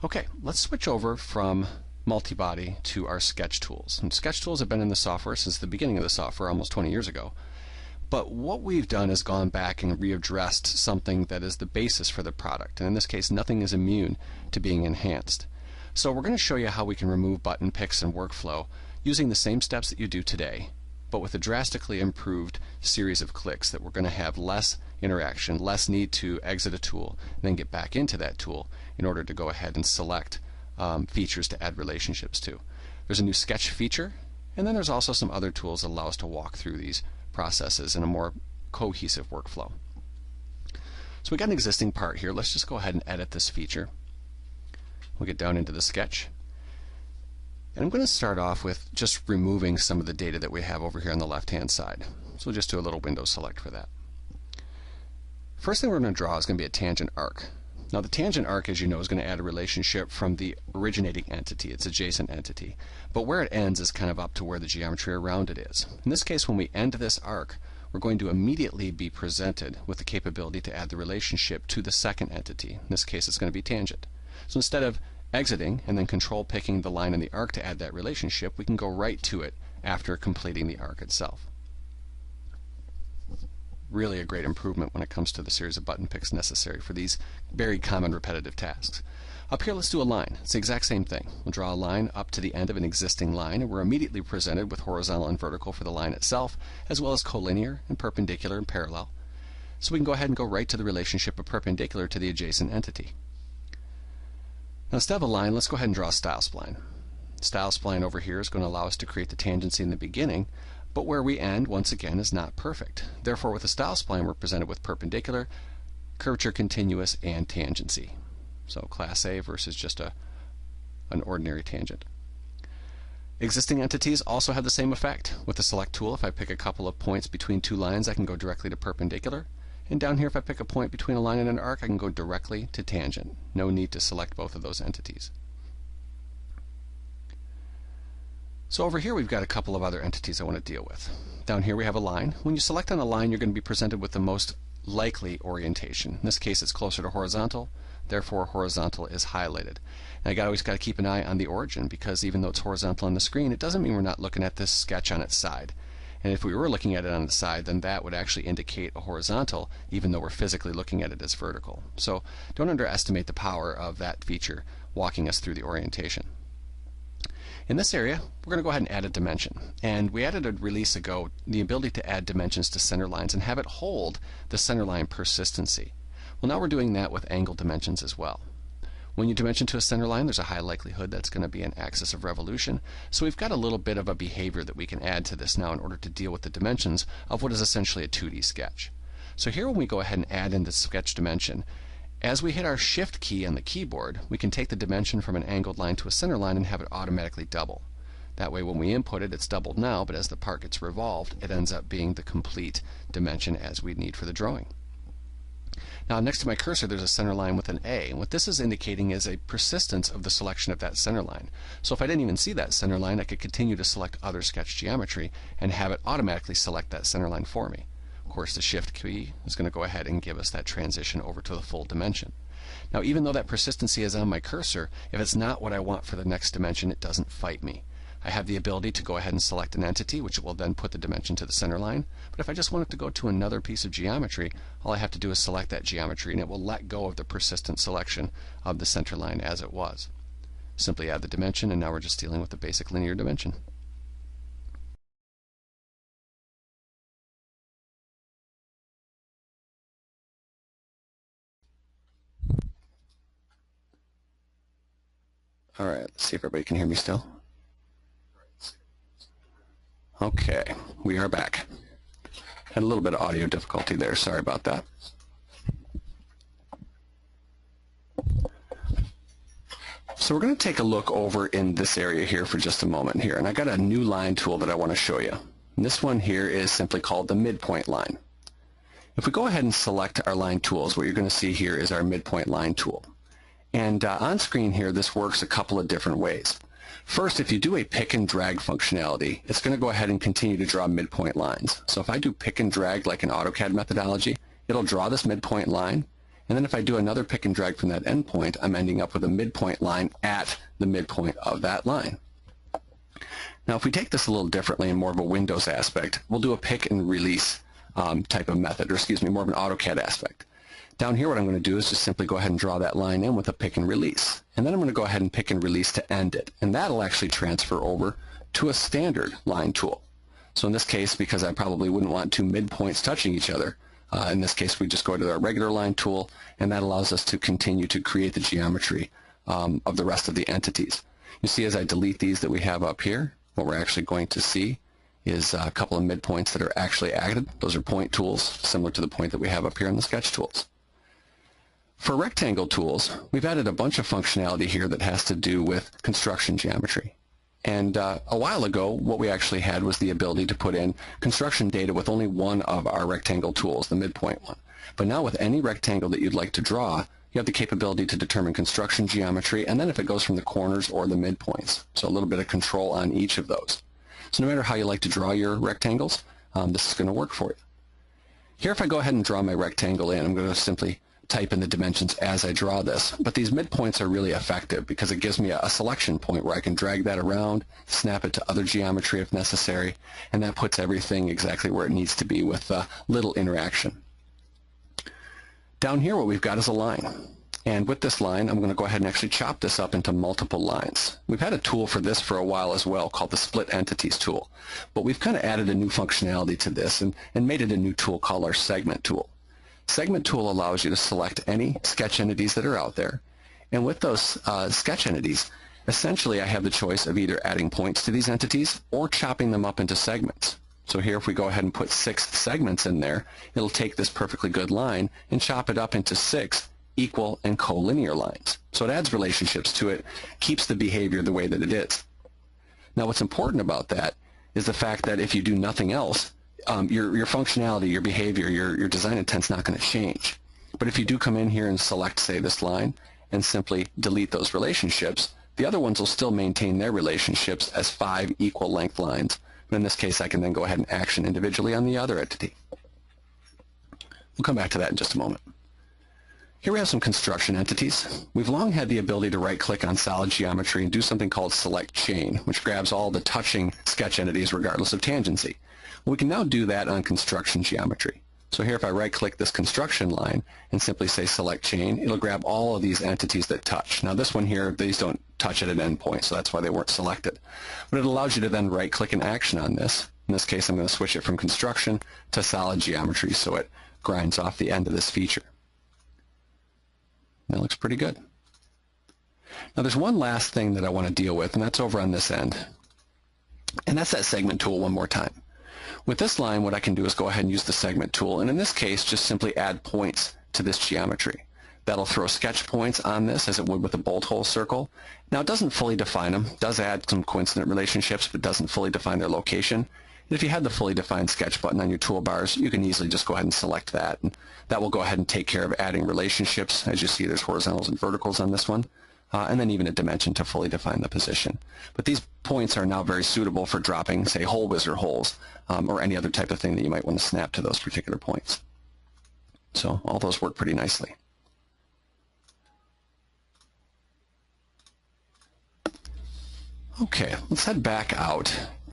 Okay, let's switch over from multibody to our sketch tools. And sketch tools have been in the software since the beginning of the software almost 20 years ago. But what we've done is gone back and readdressed something that is the basis for the product. And in this case, nothing is immune to being enhanced. So we're going to show you how we can remove button picks and workflow using the same steps that you do today, but with a drastically improved series of clicks that we're going to have less interaction, less need to exit a tool, and then get back into that tool in order to go ahead and select features to add relationships to. There's a new sketch feature, and then there's also some other tools that allow us to walk through these processes in a more cohesive workflow. So we got an existing part here. Let's just go ahead and edit this feature. We'll get down into the sketch. And I'm going to start off with just removing some of the data that we have over here on the left-hand side. So we'll just do a little window select for that. First thing we're going to draw is going to be a tangent arc. Now the tangent arc, as you know, is going to add a relationship from the originating entity, its adjacent entity. But where it ends is kind of up to where the geometry around it is. In this case, when we end this arc, we're going to immediately be presented with the capability to add the relationship to the second entity. In this case, it's going to be tangent. So instead of exiting and then control picking the line in the arc to add that relationship, we can go right to it after completing the arc itself. Really a great improvement when it comes to the series of button picks necessary for these very common repetitive tasks. Up here, let's do a line. It's the exact same thing. We'll draw a line up to the end of an existing line, and we're immediately presented with horizontal and vertical for the line itself, as well as collinear and perpendicular and parallel. So we can go ahead and go right to the relationship of perpendicular to the adjacent entity. Now instead of a line, let's go ahead and draw a style spline. Style spline over here is going to allow us to create the tangency in the beginning, but where we end, once again, is not perfect. Therefore, with a style spline, we're presented with perpendicular, curvature continuous, and tangency. So class A versus just an ordinary tangent. Existing entities also have the same effect. With the select tool, if I pick a couple of points between two lines, I can go directly to perpendicular. And down here, if I pick a point between a line and an arc, I can go directly to tangent. No need to select both of those entities. So over here we've got a couple of other entities I want to deal with. Down here we have a line. When you select on a line, you're going to be presented with the most likely orientation. In this case, it's closer to horizontal. Therefore, horizontal is highlighted. Now you always got to keep an eye on the origin, because even though it's horizontal on the screen, it doesn't mean we're not looking at this sketch on its side. And if we were looking at it on the side, then that would actually indicate a horizontal, even though we're physically looking at it as vertical. So don't underestimate the power of that feature walking us through the orientation. In this area, we're going to go ahead and add a dimension. And we added a release ago the ability to add dimensions to center lines and have it hold the center line persistency. Well, now we're doing that with angle dimensions as well. When you dimension to a center line, there's a high likelihood that's going to be an axis of revolution. So we've got a little bit of a behavior that we can add to this now in order to deal with the dimensions of what is essentially a 2D sketch. So here when we go ahead and add in the sketch dimension, as we hit our Shift key on the keyboard, we can take the dimension from an angled line to a center line and have it automatically double. That way when we input it, it's doubled now, but as the part gets revolved, it ends up being the complete dimension as we need for the drawing. Now next to my cursor there's a center line with an A, and what this is indicating is a persistence of the selection of that center line. So if I didn't even see that center line, I could continue to select other sketch geometry and have it automatically select that center line for me. Of course, the Shift key is going to go ahead and give us that transition over to the full dimension. Now even though that persistency is on my cursor, if it's not what I want for the next dimension, it doesn't fight me. I have the ability to go ahead and select an entity, which will then put the dimension to the center line. But if I just want it to go to another piece of geometry, all I have to do is select that geometry and it will let go of the persistent selection of the center line as it was. Simply add the dimension, and now we're just dealing with the basic linear dimension. All right, let's see if everybody can hear me still. Okay, we are back. Had a little bit of audio difficulty there, sorry about that. So we're going to take a look over in this area here for just a moment here, and I got a new line tool that I want to show you. And this one here is simply called the Midpoint line. If we go ahead and select our line tools, what you're going to see here is our Midpoint line tool. And on screen here, this works a couple of different ways. First, if you do a pick and drag functionality, it's going to go ahead and continue to draw midpoint lines. So if I do pick and drag like an AutoCAD methodology, it'll draw this midpoint line, And then if I do another pick and drag from that endpoint, I'm ending up with a midpoint line at the midpoint of that line. Now if we take this a little differently in more of a Windows aspect, we'll do a pick and release type of method, or excuse me, more of an AutoCAD aspect. Down here what I'm going to do is just simply go ahead and draw that line in with a pick and release. And then I'm going to go ahead and pick and release to end it. And that'll actually transfer over to a standard line tool. So in this case, because I probably wouldn't want two midpoints touching each other, in this case we just go to our regular line tool, and that allows us to continue to create the geometry of the rest of the entities. You see as I delete these that we have up here, what we're actually going to see is a couple of midpoints that are actually added. Those are point tools, similar to the point that we have up here in the sketch tools. For rectangle tools, we've added a bunch of functionality here that has to do with construction geometry. And a while ago, what we actually had was the ability to put in construction data with only one of our rectangle tools, the midpoint one. But now with any rectangle that you'd like to draw, you have the capability to determine construction geometry, and then if it goes from the corners or the midpoints. So a little bit of control on each of those. So no matter how you like to draw your rectangles, this is going to work for you. Here if I go ahead and draw my rectangle in, I'm going to simply type in the dimensions as I draw this. But these midpoints are really effective because it gives me a selection point where I can drag that around, snap it to other geometry if necessary, and that puts everything exactly where it needs to be with little interaction. Down here what we've got is a line. And with this line, I'm going to go ahead and actually chop this up into multiple lines. We've had a tool for this for a while as well called the Split Entities tool. But we've kind of added a new functionality to this and made it a new tool called our Segment tool. Segment tool allows you to select any sketch entities that are out there. And with those sketch entities, essentially I have the choice of either adding points to these entities or chopping them up into segments. So here if we go ahead and put 6 segments in there, it'll take this perfectly good line and chop it up into 6 equal and collinear lines. So it adds relationships to it, keeps the behavior the way that it is. Now what's important about that is the fact that if you do nothing else, your functionality, your behavior, your design intent's not going to change. But if you do come in here and select, say, this line and simply delete those relationships, the other ones will still maintain their relationships as 5 equal length lines. But in this case, I can then go ahead and action individually on the other entity. We'll come back to that in just a moment. Here we have some construction entities. We've long had the ability to right-click on solid geometry and do something called Select Chain, which grabs all the touching sketch entities regardless of tangency. Well, we can now do that on construction geometry. So here if I right-click this construction line and simply say Select Chain, it'll grab all of these entities that touch. Now this one here, these don't touch at an endpoint, so that's why they weren't selected. But it allows you to then right-click and action on this. In this case, I'm going to switch it from construction to solid geometry so it grinds off the end of this feature. That looks pretty good. Now there's one last thing that I want to deal with, and that's over on this end. And that's that segment tool one more time. With this line, what I can do is go ahead and use the segment tool, and in this case, just simply add points to this geometry. That'll throw sketch points on this as it would with a bolt hole circle. Now it doesn't fully define them, it does add some coincident relationships, but doesn't fully define their location. And if you had the fully defined sketch button on your toolbars, you can easily just go ahead and select that, and that will go ahead and take care of adding relationships. As you see, there's horizontals and verticals on this one, and then even a dimension to fully define the position. But these points are now very suitable for dropping, say, hole wizard holes, or any other type of thing that you might want to snap to those particular points. So all those work pretty nicely. Okay, let's head back out